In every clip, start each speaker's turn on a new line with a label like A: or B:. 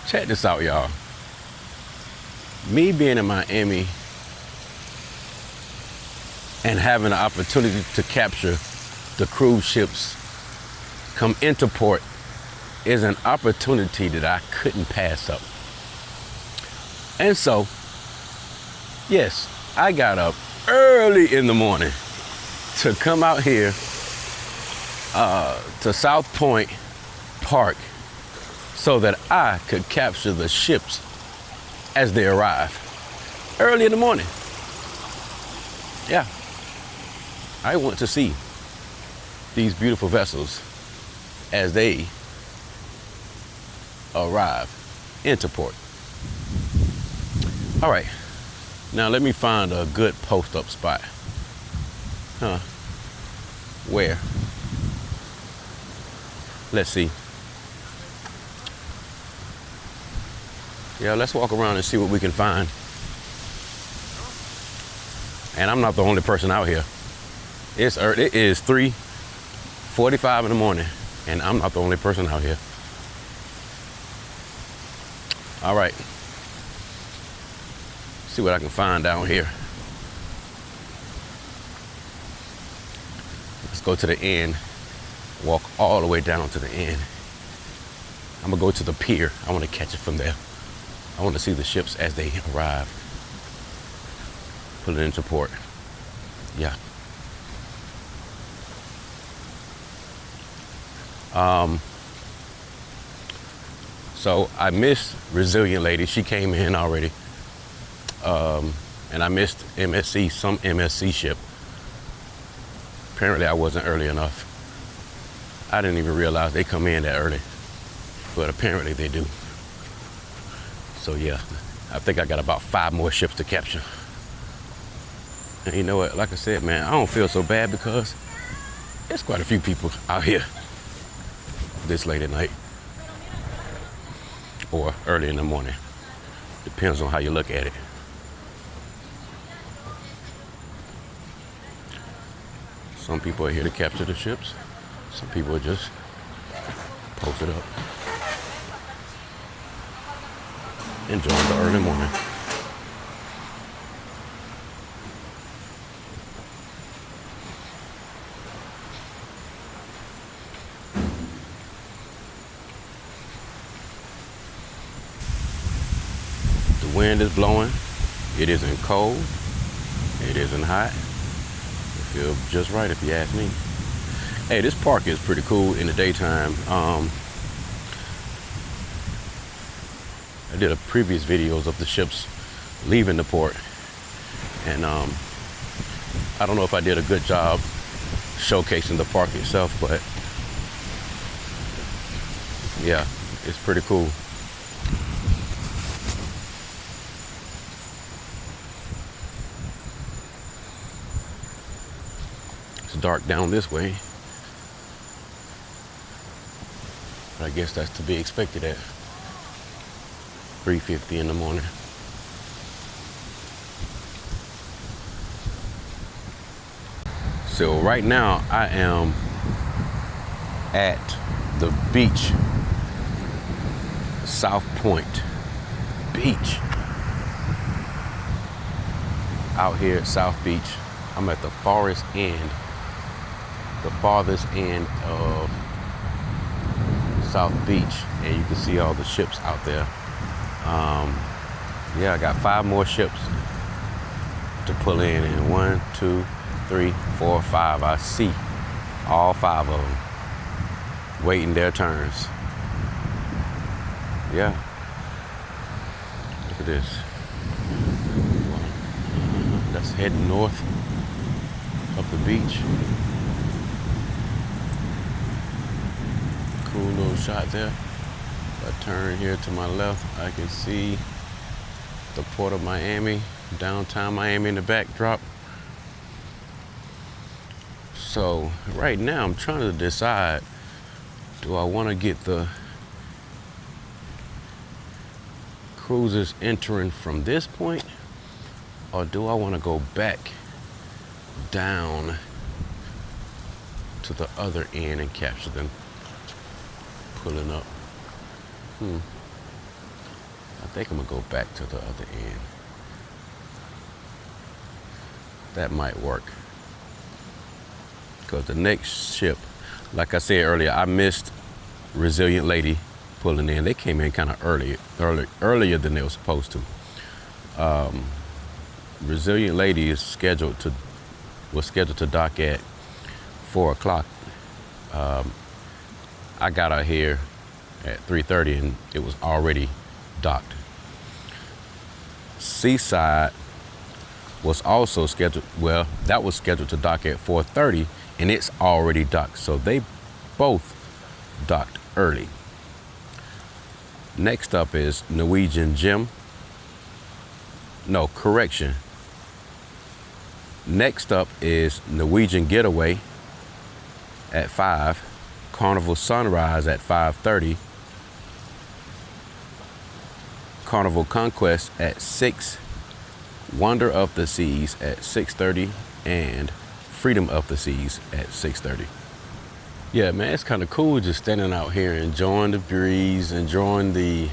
A: Check this out, y'all. Me being in Miami and having the opportunity to capture the cruise ships come into port is an opportunity that I couldn't pass up. And so, yes, I got up early in the morning to come out here to South Point Park so that I could capture the ships as they arrive. Early in the morning. Yeah. I want to see these beautiful vessels as they arrive into port. All right, now let me find a good post-up spot. Where? Let's see. Yeah, let's walk around and see what we can find. And I'm not the only person out here. It is 3:45 in the morning, and I'm not the only person out here. All right. See what I can find down here. Let's go to the end. Walk all the way down to the end. I'm gonna go to the pier. I want to catch it from there. I want to see the ships as they arrive. Put it into port. Yeah. So I missed Resilient Lady. She came in already. And I missed some MSC ship. Apparently I wasn't early enough. I didn't even realize they come in that early, but apparently they do. So yeah, I think I got about 5 more ships to capture. And you know what, like I said, man, I don't feel so bad because there's quite a few people out here this late at night or early in the morning. Depends on how you look at it. Some people are here to capture the ships. Some people are just posted up, enjoying the early morning. The wind is blowing. It isn't cold. It isn't hot. It feels just right if you ask me. Hey, this park is pretty cool in the daytime. I did a previous videos of the ships leaving the port, and I don't know if I did a good job showcasing the park itself, but yeah, it's pretty cool. It's dark down this way. I guess that's to be expected at 3:50 in the morning. So right now I am at the beach, South Point Beach. Out here at South Beach, I'm at the farthest end of South Beach, and you can see all the ships out there. Yeah, I got 5 more ships to pull in, and 1, 2, 3, 4, 5. I see all 5 of them waiting their turns. Yeah, look at this. That's heading north up the beach. Cool little shot there. If I turn here to my left, I can see the port of Miami, downtown Miami in the backdrop. So right now I'm trying to decide, do I want to get the cruisers entering from this point, or do I want to go back down to the other end and capture them? pulling up. I think I'm gonna go back to the other end. That might work. Because the next ship, like I said earlier, I missed Resilient Lady pulling in. They came in kind of earlier than they were supposed to. Resilient Lady was scheduled to dock at 4 o'clock. I got out here at 3:30 and it was already docked. Seaside was also scheduled, well, that was scheduled to dock at 4:30 and it's already docked. So they both docked early. Next up is Norwegian Gem. No, correction. Next up is Norwegian Getaway at 5, Carnival Sunrise at 5:30, Carnival Conquest at 6, Wonder of the Seas at 6:30, and Freedom of the Seas at 6:30. Yeah, man, it's kind of cool just standing out here, enjoying the breeze, enjoying the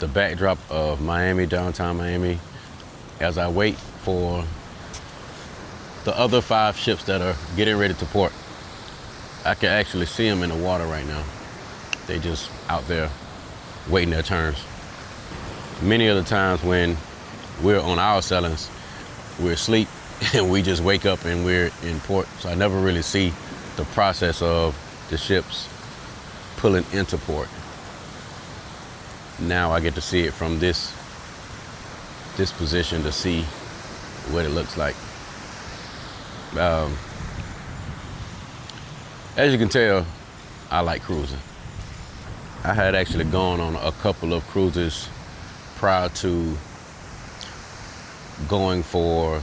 A: backdrop of Miami, downtown Miami, as I wait for the other 5 ships that are getting ready to port. I can actually see them in the water right now. They just out there waiting their turns. Many of the times when we're on our sailings, we're asleep and we just wake up and we're in port. So I never really see the process of the ships pulling into port. Now I get to see it from this position to see what it looks like. As you can tell, I like cruising. I had actually gone on a couple of cruises prior to going for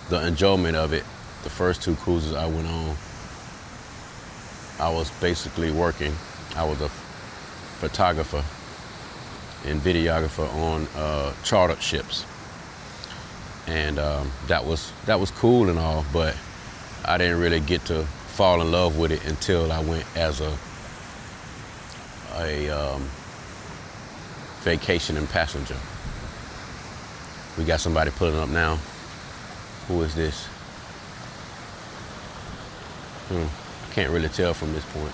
A: the enjoyment of it. The first 2 cruises I went on, I was basically working. I was a photographer and videographer on chartered ships, and that was cool and all, but I didn't really get to fall in love with it until I went as a vacationing passenger. We got somebody pulling up now. Who is this? I can't really tell from this point.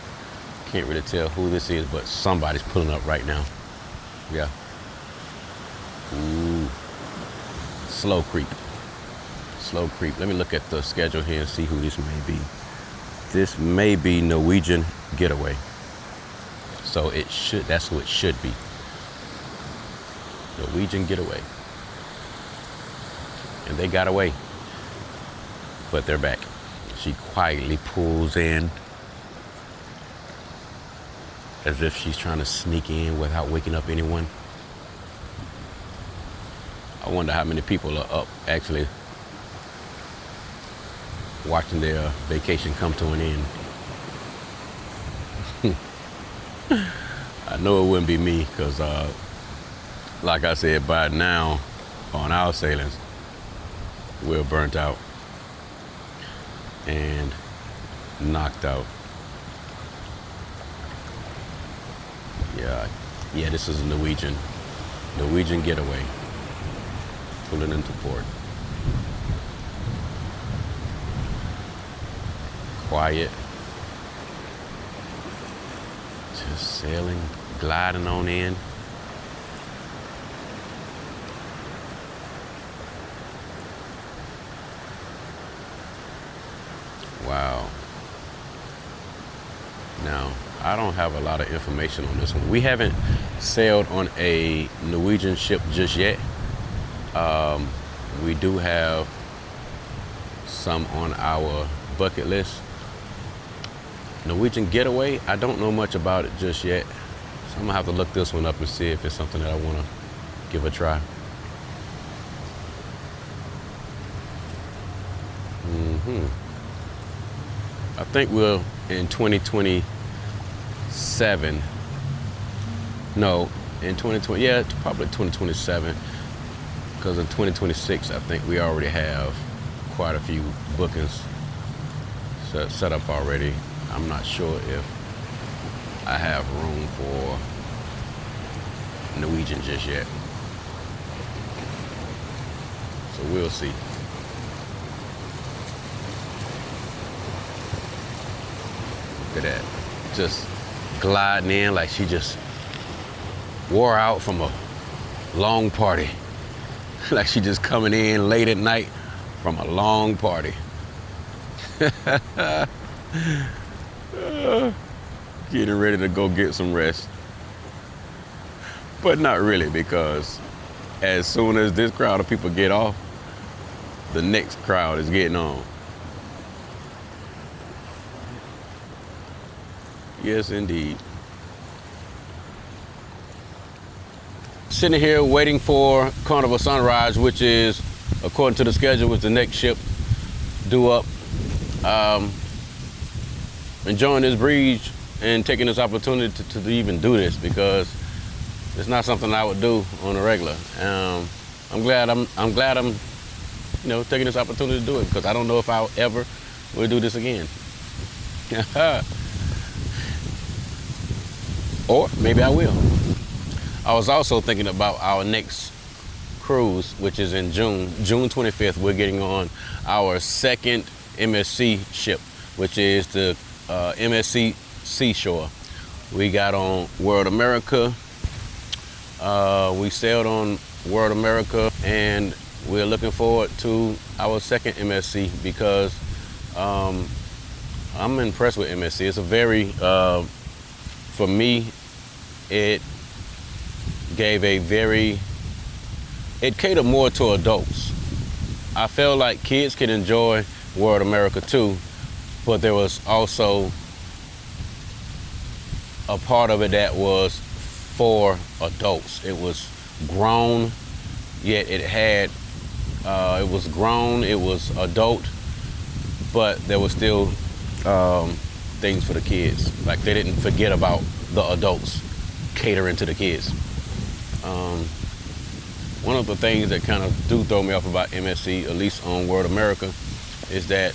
A: Can't really tell who this is, but somebody's pulling up right now. Yeah. Ooh. Slow creep. Slow creep. Let me look at the schedule here and see who this may be. This may be Norwegian Getaway. So that's who it should be. Norwegian Getaway. And they got away. But they're back. She quietly pulls in as if she's trying to sneak in without waking up anyone. I wonder how many people are up actually watching their vacation come to an end. I know it wouldn't be me because, like I said, by now on our sailings, we're burnt out and knocked out. Yeah, this is a Norwegian Getaway pulling into port. Quiet, just sailing, gliding on in. Wow. Now, I don't have a lot of information on this one. We haven't sailed on a Norwegian ship just yet. We do have some on our bucket list. Norwegian Getaway, I don't know much about it just yet. So I'm gonna have to look this one up and see if it's something that I wanna give a try. I think we'll in 2027. No, in 2020, yeah, it's probably 2027. Because in 2026, I think we already have quite a few bookings set up already. I'm not sure if I have room for Norwegian just yet. So we'll see. Look at that. Just gliding in like she just wore out from a long party. Like she just coming in late at night from a long party. Getting ready to go get some rest. But not really, because as soon as this crowd of people get off, the next crowd is getting on. Yes, indeed. Sitting here waiting for Carnival Sunrise, which is, according to the schedule, was the next ship due up. Enjoying this breeze and taking this opportunity to even do this, because it's not something I would do on a regular. I'm glad I'm taking this opportunity to do it, because I don't know if I'll ever will do this again. Or maybe I will. I was also thinking about our next cruise, which is in June 25th. We're getting on our second MSC ship, which is the MSC Seashore. We got on World America. We sailed on World America, and we're looking forward to our second MSC, because I'm impressed with MSC. It's a very, for me, it catered more to adults. I felt like kids could enjoy World America too, but there was also a part of it that was for adults. It was grown, yet it had, it was grown, it was adult, but there was still things for the kids. Like, they didn't forget about the adults catering to the kids. One of the things that kind of do throw me off about MSC, at least on World America, is that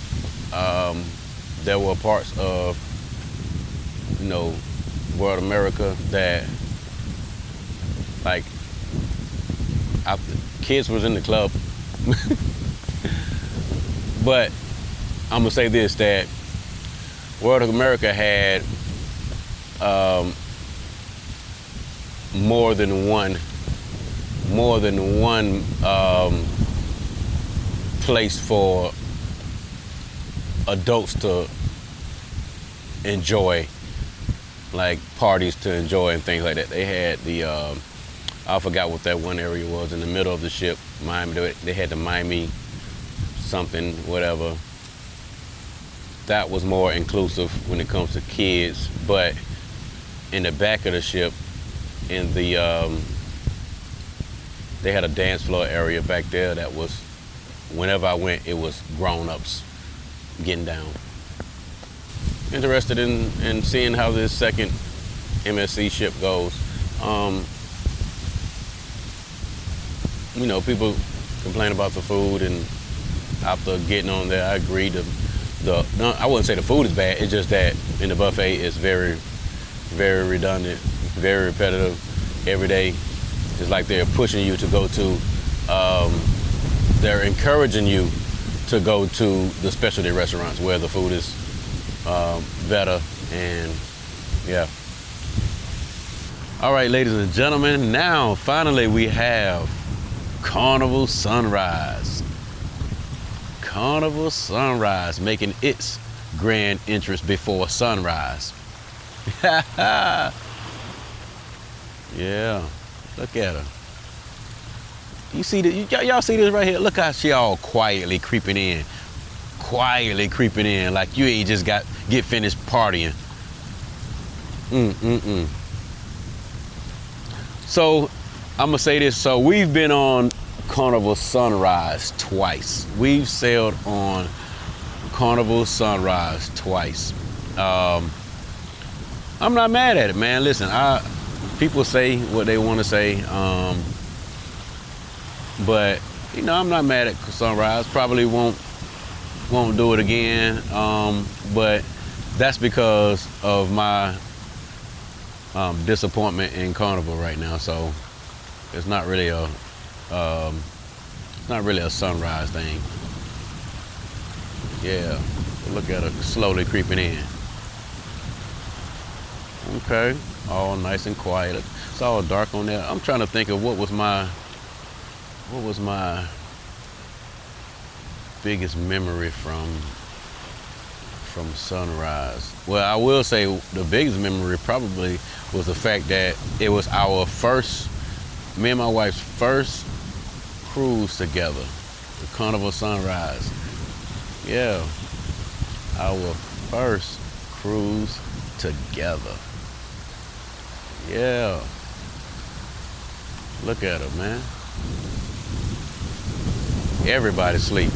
A: there were parts of, World America that, like, kids was in the club. But I'm gonna say this, that World of America had more than one place for adults to enjoy, like parties to enjoy and things like that. They had the I forgot what that one area was in the middle of the ship. Miami, they had the Miami something, whatever. That was more inclusive when it comes to kids. But in the back of the ship, in the they had a dance floor area back there that was, whenever I went, it was grown-ups getting down. Interested in seeing how this second MSC ship goes. People complain about the food, and after getting on there, I agree. I wouldn't say the food is bad. It's just that in the buffet, it's very, very redundant, very repetitive. Every day, it's like they're pushing you to go to. They're encouraging you to go to the specialty restaurants where the food is better, and yeah. All right, ladies and gentlemen, now finally we have Carnival Sunrise. Carnival Sunrise making its grand entrance before sunrise. Yeah, look at her. You see y'all see this right here? Look how she all quietly creeping in. Quietly creeping in, like you ain't just get finished partying. So I'm gonna say this. So we've been on Carnival Sunrise twice. We've sailed on Carnival Sunrise twice. I'm not mad at it, man. Listen, people say what they want to say, but I'm not mad at Sunrise. Probably won't do it again, but that's because of my disappointment in Carnival right now. So it's not really a sunrise thing. Yeah, look at her slowly creeping in. Okay, all nice and quiet. It's all dark on there. I'm trying to think of what was my biggest memory from Sunrise. Well, I will say the biggest memory probably was the fact that it was me and my wife's first cruise together, the Carnival Sunrise. Yeah, our first cruise together. Yeah, look at her, man. Everybody sleep.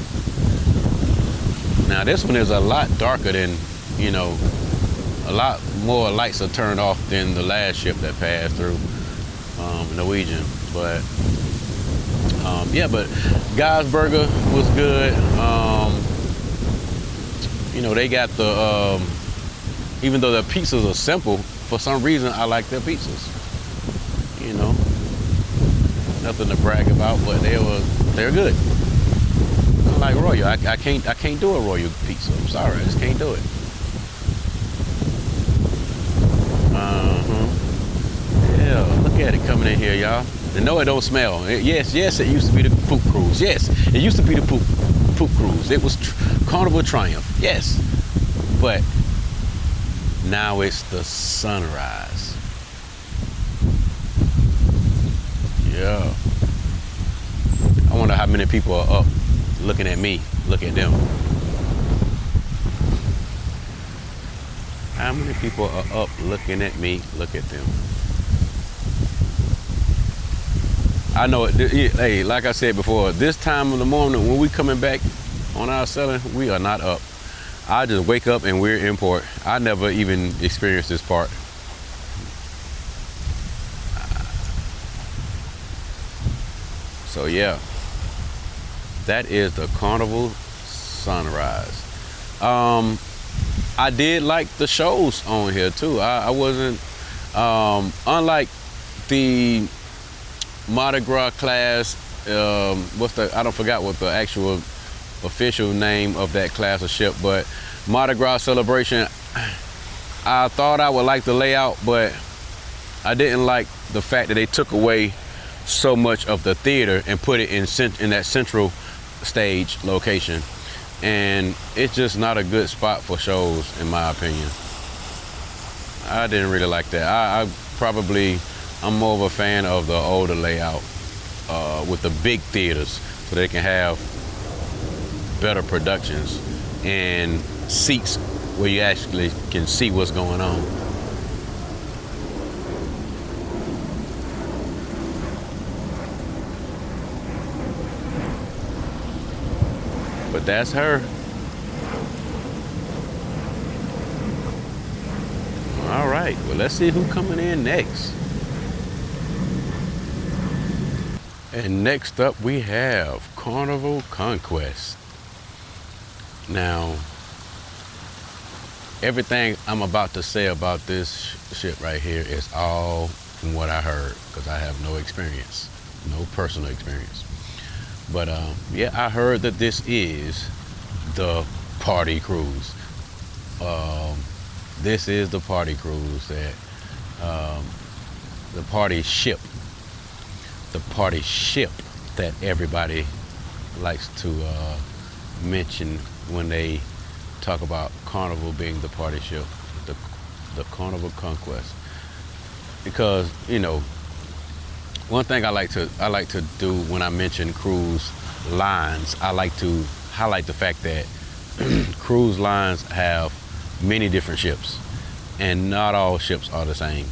A: Now this one is a lot darker than, a lot more lights are turned off than the last ship that passed through, Norwegian. But but Guy's Burger was good. They got the, even though the pizzas are simple, for some reason I like their pizzas. Nothing to brag about, but they're good. Like Royal, I can't do a Royal pizza. I'm sorry, I just can't do it. Yeah, look at it coming in here, y'all. And no, it don't smell. Yes, it used to be the poop cruise. Yes, it used to be the poop cruise. It was Carnival Triumph. Yes, but now it's the Sunrise. Yeah. I wonder how many people are up looking at me. Look at them. How many people are up looking at me? Look at them. I know it. Hey, like I said before, this time of the morning when we coming back on our sailing, we are not up. I just wake up and we're in port. I never even experienced this part. So yeah, that is the Carnival Sunrise. I did like the shows on here too. I wasn't, unlike the Mardi Gras class, I don't forgot what the actual official name of that class of ship, but Mardi Gras Celebration, I thought I would like the layout, but I didn't like the fact that they took away so much of the theater and put it in that central stage location, and it's just not a good spot for shows in my opinion. I didn't really like that. I'm more of a fan of the older layout with the big theaters, so they can have better productions and seats where you actually can see what's going on. But that's her. All right, well, let's see who's coming in next. And next up we have Carnival Conquest. Now, everything I'm about to say about this ship right here is all from what I heard, because I have no experience, no personal experience. But yeah, I heard that this is the party cruise. This is the party cruise that, the party ship that everybody likes to mention when they talk about Carnival being the party ship, the Carnival Conquest. Because, one thing I like to do when I mention cruise lines, I like to highlight the fact that cruise lines have many different ships, and not all ships are the same.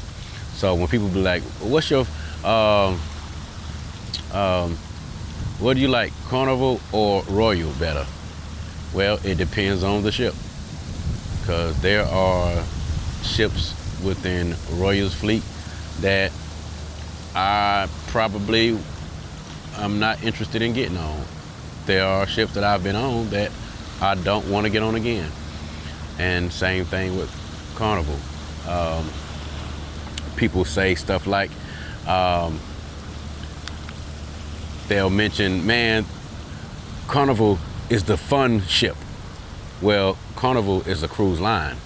A: So when people be like, "What's your what do you like, Carnival or Royal better?" Well, it depends on the ship, because there are ships within Royal's fleet that I'm not interested in getting on. There are ships that I've been on that I don't want to get on again. And same thing with Carnival. people say stuff like, they'll mention, man, Carnival is the fun ship. Well, Carnival is a cruise line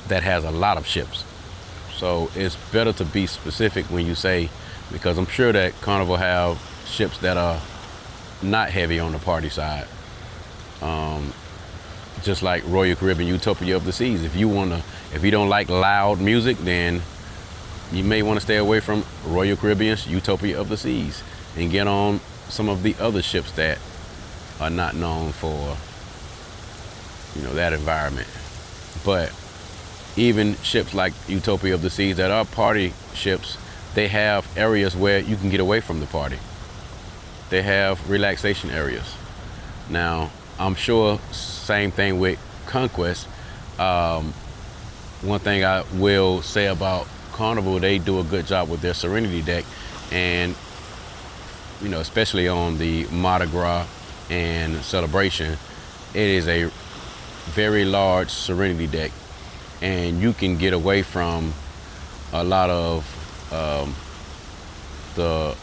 A: that has a lot of ships. So it's better to be specific when you say, because I'm sure that Carnival have ships that are not heavy on the party side. Just like Royal Caribbean Utopia of the Seas. If you don't like loud music, then you may want to stay away from Royal Caribbean's Utopia of the Seas and get on some of the other ships that are not known for, that environment. But even ships like Utopia of the Seas that are party ships, they have areas where you can get away from the party. They have relaxation areas. Now, I'm sure same thing with Conquest. One thing I will say about Carnival, they do a good job with their Serenity deck, and especially on the Mardi Gras and Celebration, it is a very large Serenity deck, and you can get away from a lot of the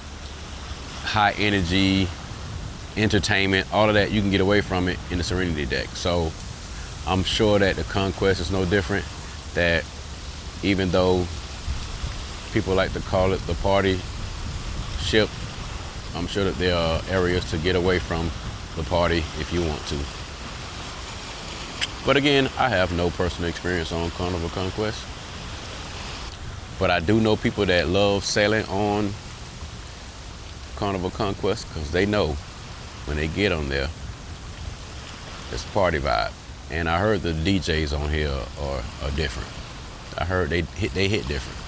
A: high energy entertainment, all of that. You can get away from it in the Serenity deck. So I'm sure that the Conquest is no different, that even though people like to call it the party ship, I'm sure that there are areas to get away from the party if you want to. But again, I have no personal experience on Carnival Conquest, but I do know people that love sailing on Carnival Conquest, because they know when they get on there, it's a party vibe. And I heard the DJs on here are different. I heard they hit different.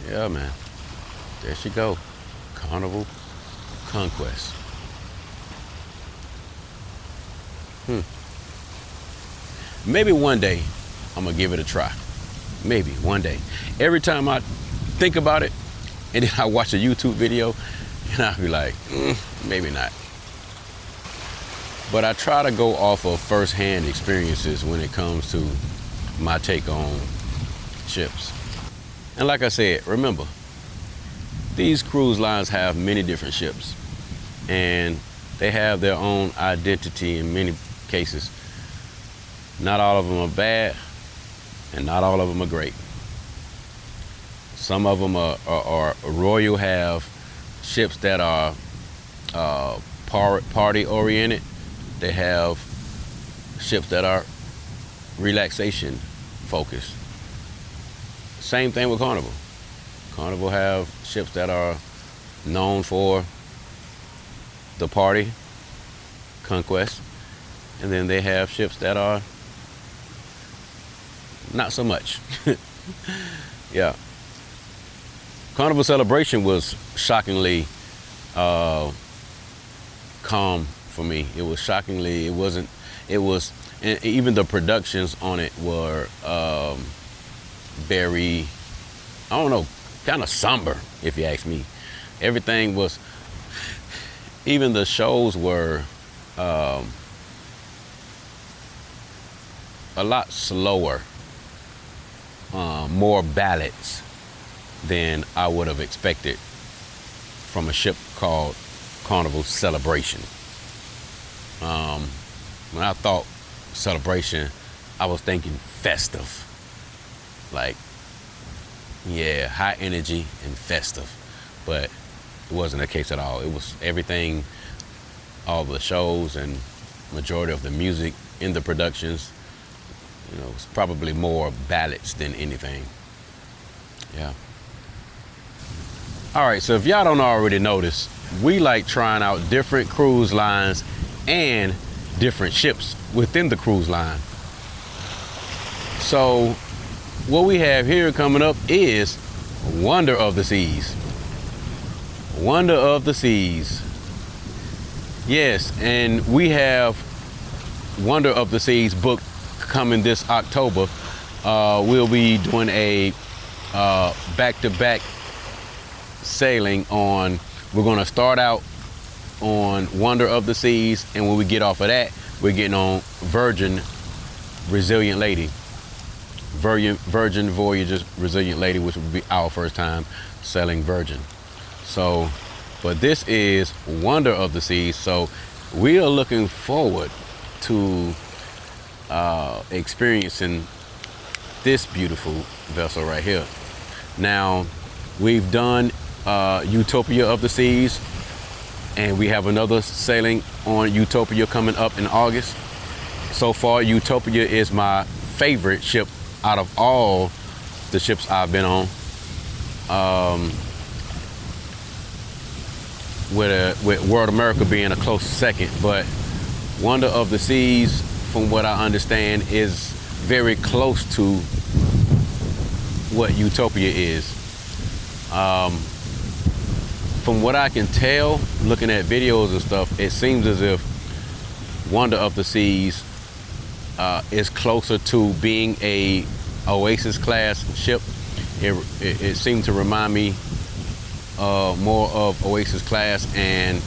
A: Yeah, man. There she go. Carnival Conquest. Maybe one day I'm gonna give it a try. Maybe one day. Every time I think about it, and then I watch a YouTube video, and I'll be like, maybe not. But I try to go off of first-hand experiences when it comes to my take on ships. And like I said, remember, these cruise lines have many different ships, and they have their own identity in many cases. Not all of them are bad, and not all of them are great. Some of them are Royal have ships that are party oriented. They have ships that are relaxation focused. Same thing with Carnival. Carnival have ships that are known for the party, Conquest, and then they have ships that are not so much. Yeah. Carnival Celebration was shockingly calm for me. It was shockingly, and even the productions on it were very, I don't know, kind of somber, if you ask me. Everything was, even the shows were a lot slower, more ballads than I would have expected from a ship called Carnival Celebration. When I thought Celebration, I was thinking festive. Like, yeah, high energy and festive. But it wasn't the case at all. It was everything, all the shows and majority of the music in the productions, it's probably more ballads than anything. Yeah. All right, so if y'all don't already notice, we like trying out different cruise lines and different ships within the cruise line. So what we have here coming up is Wonder of the Seas. Wonder of the Seas. Yes, and we have Wonder of the Seas booked coming this October. We'll be doing a back-to-back sailing on, we're gonna start out on Wonder of the Seas, and when we get off of that, we're getting on Virgin Resilient Lady. Virgin Voyages Resilient Lady, which would be our first time sailing Virgin. So, but this is Wonder of the Seas. So we are looking forward to experiencing this beautiful vessel right here. Now, we've done Utopia of the Seas, and we have another sailing on Utopia coming up in August. So far, Utopia is my favorite ship out of all the ships I've been on. With World America being a close second, but Wonder of the Seas, from what I understand, is very close to what Utopia is. From what I can tell, looking at videos and stuff, it seems as if Wonder of the Seas is closer to being a Oasis class ship. It seemed to remind me more of Oasis class, and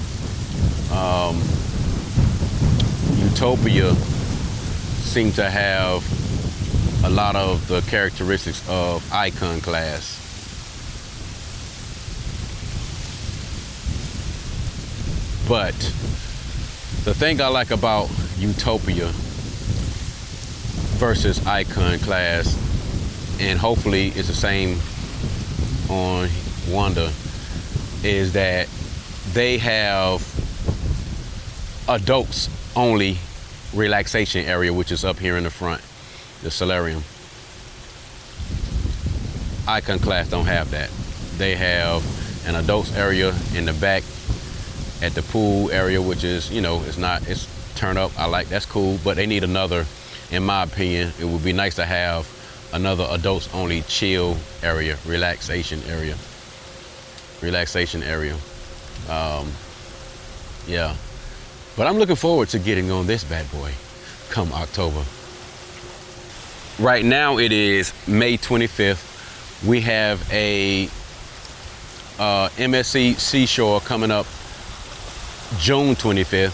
A: Utopia seemed to have a lot of the characteristics of Icon class. But the thing I like about Utopia versus Icon class, and hopefully it's the same on Wonder, is that they have adults only relaxation area, which is up here in the front, the solarium. Icon class don't have that. They have an adults area in the back at the pool area, which is, you know, it's turned up. I like, that's cool, but they need another, in my opinion. It would be nice to have another adults only chill area, relaxation area. Yeah, but I'm looking forward to getting on this bad boy come October. Right now it is May 25th. We have a MSC Seashore coming up June 25th.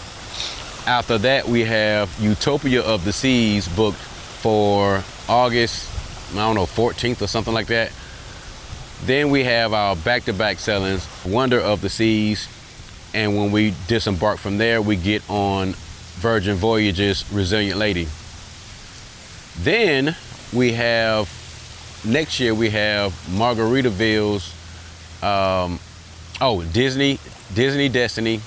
A: After that, we have Utopia of the Seas booked for August, I don't know, 14th or something like that. Then we have our back-to-back sailings, Wonder of the Seas, and when we disembark from there, we get on Virgin Voyages Resilient Lady. Then we have, next year we have Margaritaville's, Disney Destiny.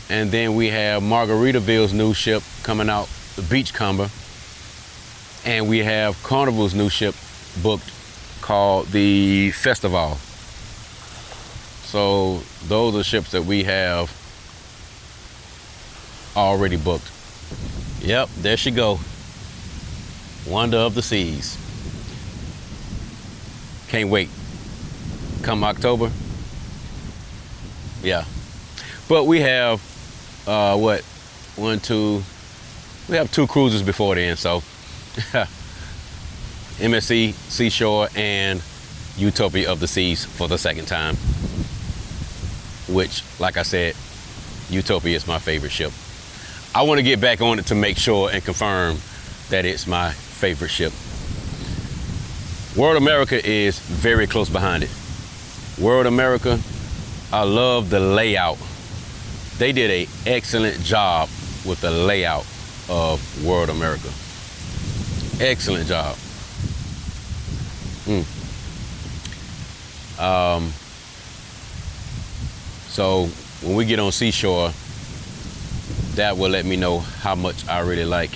A: And then we have Margaritaville's new ship coming out, the Beachcomber. And we have Carnival's new ship booked called the Festival. So those are ships that we have already booked. Yep, there she go. Wonder of the Seas. Can't wait. Come October. Yeah. But we have, we have 2 cruises before then, so MSC Seashore and Utopia of the Seas for the second time, which, like I said, Utopia is my favorite ship. I want to get back on it to make sure and confirm that it's my favorite ship. World America is very close behind it. World America, I love the layout. They did an excellent job with the layout of World America. Excellent job. So when we get on Seashore, that will let me know how much I really like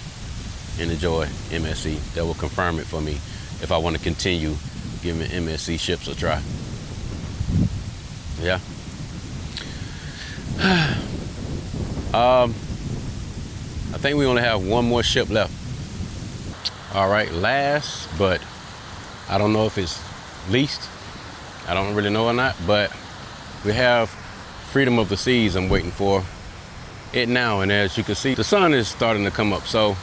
A: and enjoy MSC. That will confirm it for me if I want to continue giving MSC ships a try. Yeah. I think we only have one more ship left. All right, last, but I don't know if it's least. I don't really know or not, but we have Freedom of the Seas I'm waiting for it now. And as you can see, the sun is starting to come up, so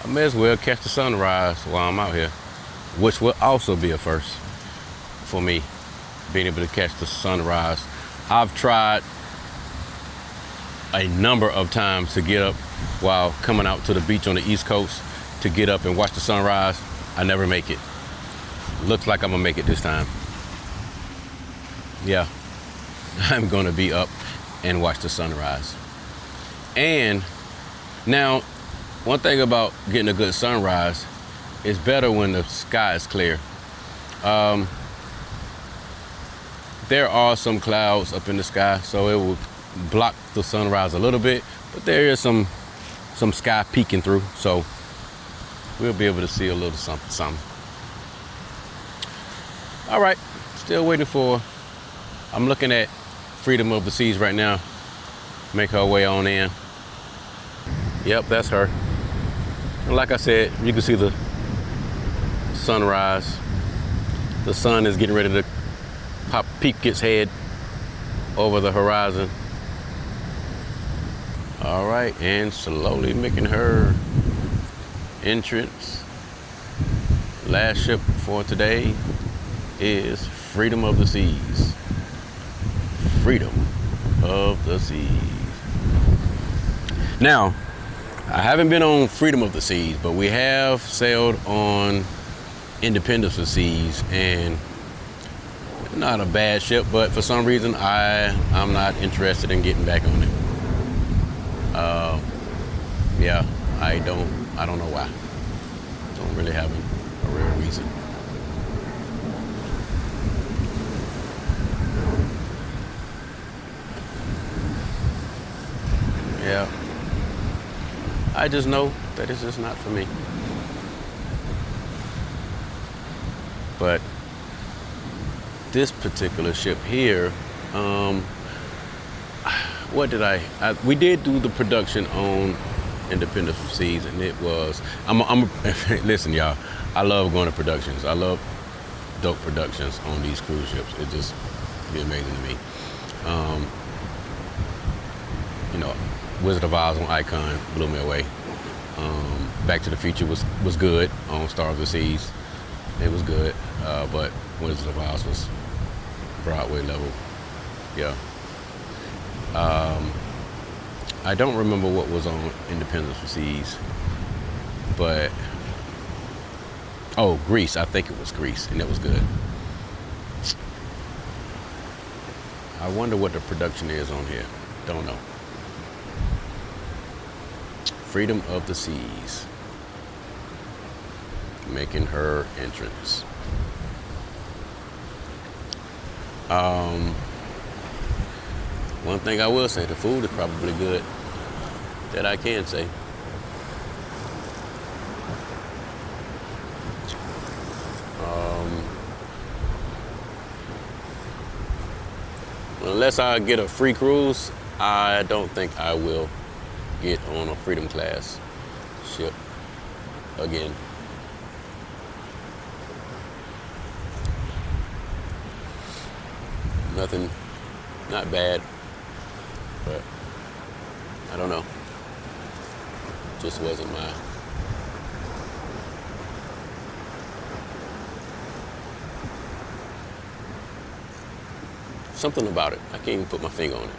A: I may as well catch the sunrise while I'm out here, which will also be a first for me, being able to catch the sunrise. I've tried a number of times to get up while coming out to the beach on the East Coast to get up and watch the sunrise. I never make it. Looks like I'm gonna make it this time. Yeah, I'm gonna be up and watch the sunrise. And now, one thing about getting a good sunrise, it's better when the sky is clear. There are some clouds up in the sky, so it will block the sunrise a little bit, but there is some sky peeking through, so we'll be able to see a little something. All right, still waiting for, I'm looking at Freedom of the Seas right now. Make her way on in. Yep, that's her. And like I said, you can see the sunrise. The sun is getting ready to peek its head over the horizon. All right, and slowly making her entrance. Last ship for today is Freedom of the Seas. Freedom of the Seas. Now, I haven't been on Freedom of the Seas, but we have sailed on Independence of the Seas, and not a bad ship, but for some reason I'm not interested in getting back on it. Yeah, I don't know why. Don't really have a real reason. Yeah, I just know that it's just not for me. But this particular ship here, we did do the production on Independence of the Seas, and it was, listen y'all, I love going to productions. I love dope productions on these cruise ships. It just be amazing to me. Wizard of Oz on Icon blew me away. Back to the Future was good on Star of the Seas. It was good, but Wizard of Oz was Broadway level. Yeah. I don't remember what was on Independence of the Seas, but Grease. I think it was Grease, and it was good. I wonder what the production is on here. Don't know. Freedom of the Seas, making her entrance. One thing I will say, the food is probably good. That I can say. Unless I get a free cruise, I don't think I will get on a Freedom class ship again. Nothing, not bad, but I don't know. Just wasn't my. Something about it. I can't even put my finger on it.